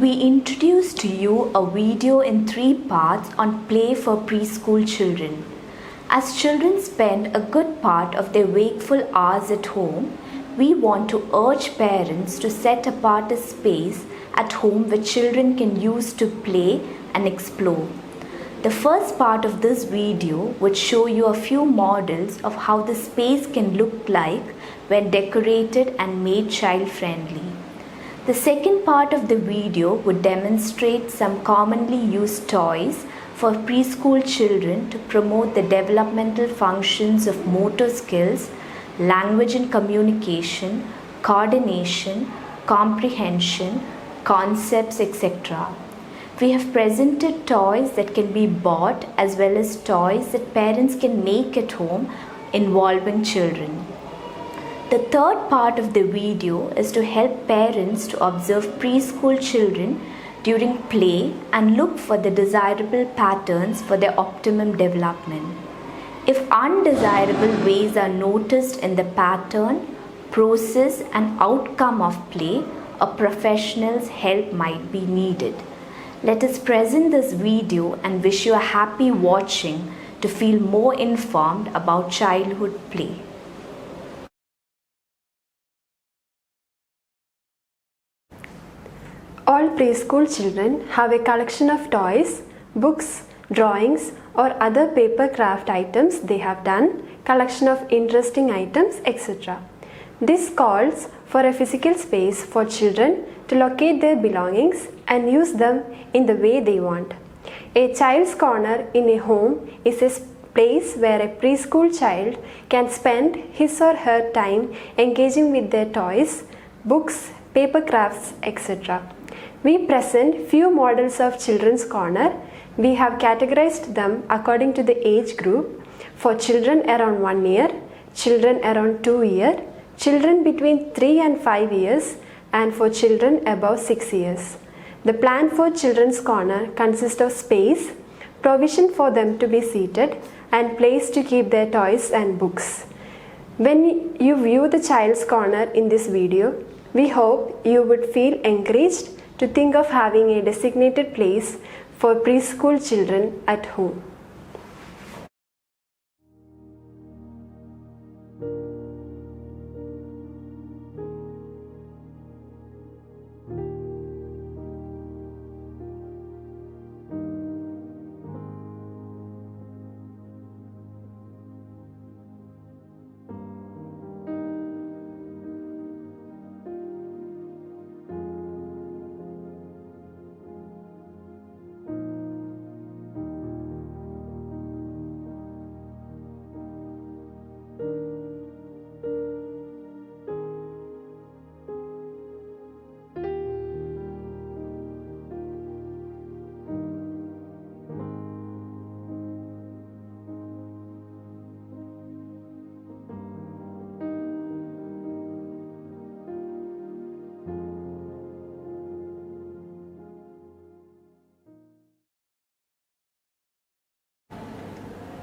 We introduce to you a video in 3 parts on play for preschool children. As children spend a good part of their wakeful hours at home, we want to urge parents to set apart a space at home where children can use to play and explore. The first part of this video would show you a few models of how the space can look like when decorated and made child-friendly. The second part of the video would demonstrate some commonly used toys for preschool children to promote the developmental functions of motor skills, language and communication, coordination, comprehension, concepts, etc. We have presented toys that can be bought as well as toys that parents can make at home involving children. The third part of the video is to help parents to observe preschool children during play and look for the desirable patterns for their optimum development. If undesirable ways are noticed in the pattern, process and outcome of play, a professional's help might be needed. Let us present this video and wish you a happy watching to feel more informed about childhood play. All preschool children have a collection of toys, books, drawings or other paper craft items they have done, collection of interesting items, etc. This calls for a physical space for children to locate their belongings and use them in the way they want. A child's corner in a home is a place where a preschool child can spend his or her time engaging with their toys, books, paper crafts, etc. We present few models of children's corner. We have categorized them according to the age group for children around 1 year, children around 2 years, children between 3 and 5 years, and for children above 6 years. The plan for children's corner consists of space, provision for them to be seated, and place to keep their toys and books. When you view the child's corner in this video, we hope you would feel encouraged to think of having a designated place for preschool children at home.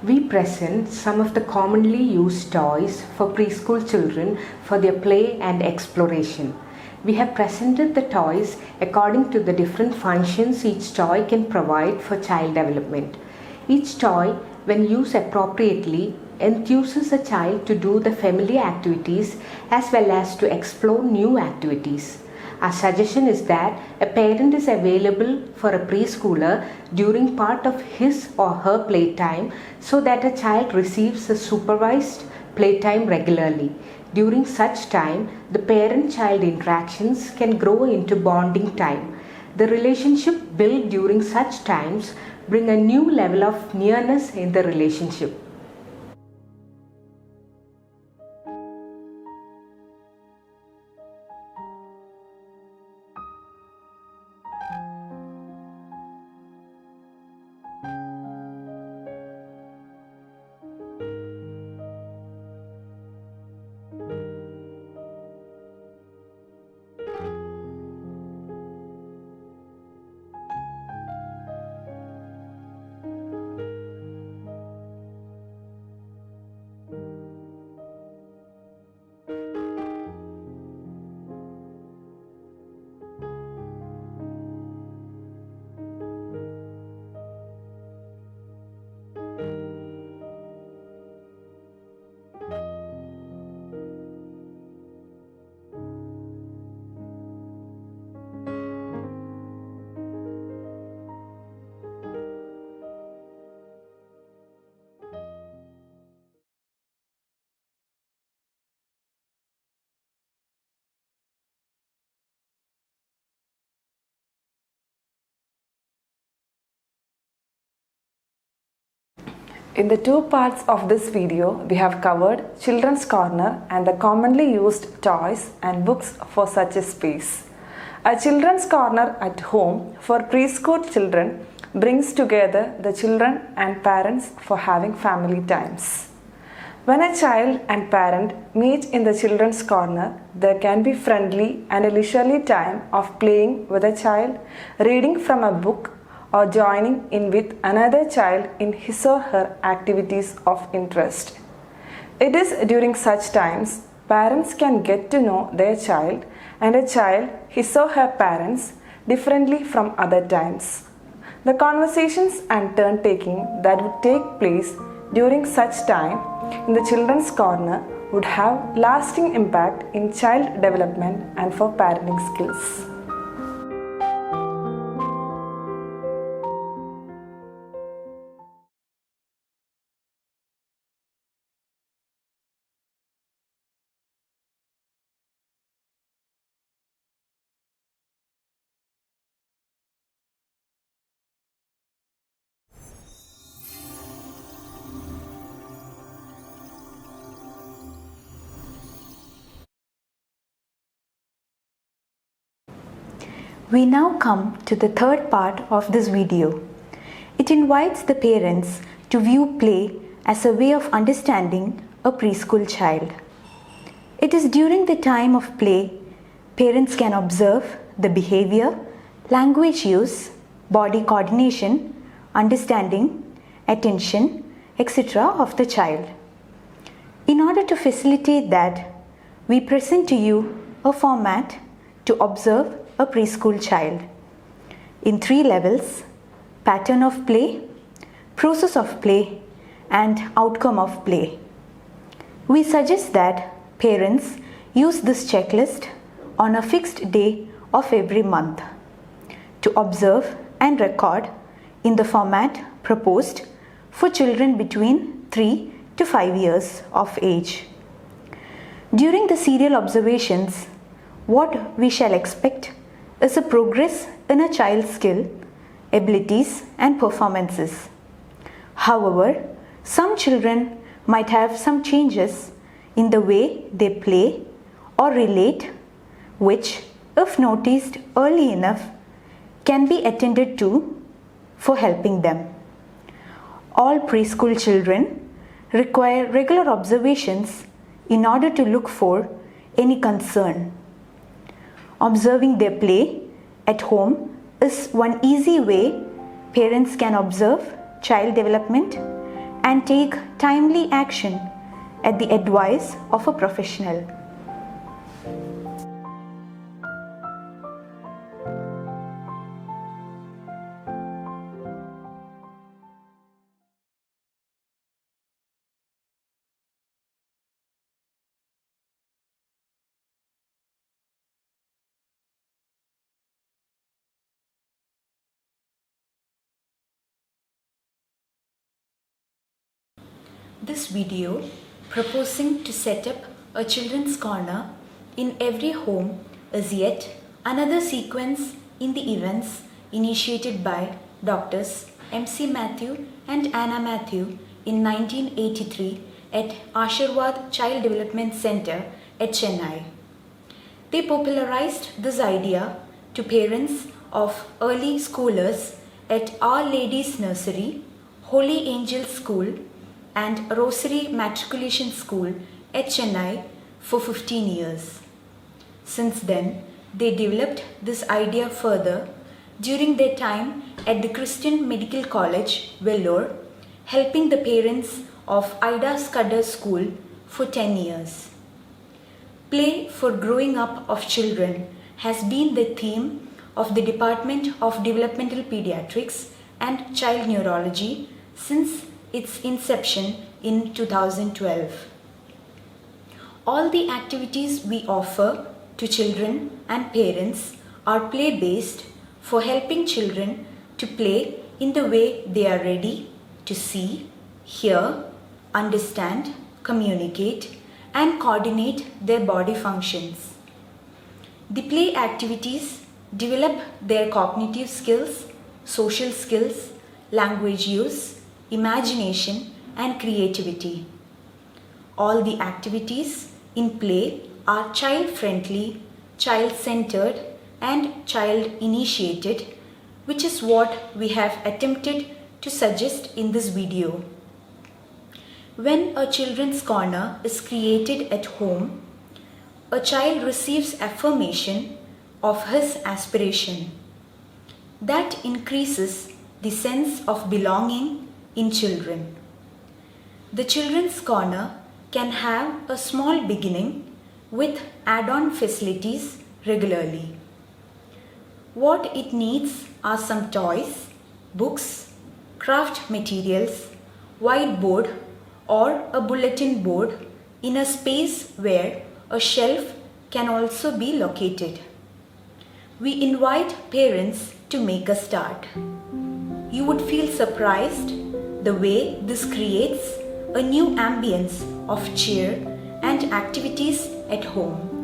We present some of the commonly used toys for preschool children for their play and exploration. We have presented the toys according to the different functions each toy can provide for child development. Each toy, when used appropriately, enthuses a child to do the familiar activities as well as to explore new activities. Our suggestion is that a parent is available for a preschooler during part of his or her playtime so that a child receives a supervised playtime regularly. During such time, the parent-child interactions can grow into bonding time. The relationship built during such times bring a new level of nearness in the relationship. In the two parts of this video, we have covered Children's Corner and the commonly used toys and books for such a space. A Children's Corner at home for preschool children brings together the children and parents for having family times. When a child and parent meet in the Children's Corner, there can be friendly and a leisurely time of playing with a child, reading from a book, or joining in with another child in his or her activities of interest. It is during such times parents can get to know their child and a child his or her parents differently from other times. The conversations and turn taking that would take place during such time in the Children's Corner would have lasting impact in child development and for parenting skills. We now come to the third part of this video. It invites the parents to view play as a way of understanding a preschool child. It is during the time of play, parents can observe the behavior, language use, body coordination, understanding, attention, etc. of the child. In order to facilitate that, we present to you a format to observe a preschool child in 3 levels: pattern of play, process of play, and outcome of play. We suggest that parents use this checklist on a fixed day of every month to observe and record in the format proposed for children between 3 to 5 years of age. During the serial observations, what we shall expect is a progress in a child's skill, abilities, and performances. However, some children might have some changes in the way they play or relate, which, if noticed early enough, can be attended to for helping them. All preschool children require regular observations in order to look for any concern. Observing their play at home is one easy way parents can observe child development and take timely action at the advice of a professional. This video proposing to set up a children's corner in every home is yet another sequence in the events initiated by Doctors MC Matthew and Anna Matthew in 1983 at Ashirwad Child Development Center at Chennai. They popularized this idea to parents of early schoolers at Our Lady's Nursery, Holy Angel School, and Rosary Matriculation School at Chennai for 15 years. Since then, they developed this idea further during their time at the Christian Medical College, Vellore, helping the parents of Ida Scudder School for 10 years. Play for growing up of children has been the theme of the Department of Developmental Pediatrics and Child Neurology since its inception in 2012. All the activities we offer to children and parents are play-based for helping children to play in the way they are ready to see, hear, understand, communicate, and coordinate their body functions. The play activities develop their cognitive skills, social skills, language use, imagination, and creativity. All the activities in play are child-friendly, child-centered and child-initiated, which is what we have attempted to suggest in this video. When a children's corner is created at home, a child receives affirmation of his aspiration. That increases the sense of belonging in children. The children's corner can have a small beginning with add-on facilities regularly. What it needs are some toys, books, craft materials, whiteboard or a bulletin board in a space where a shelf can also be located. We invite parents to make a start. You would feel surprised the way this creates a new ambience of cheer and activities at home.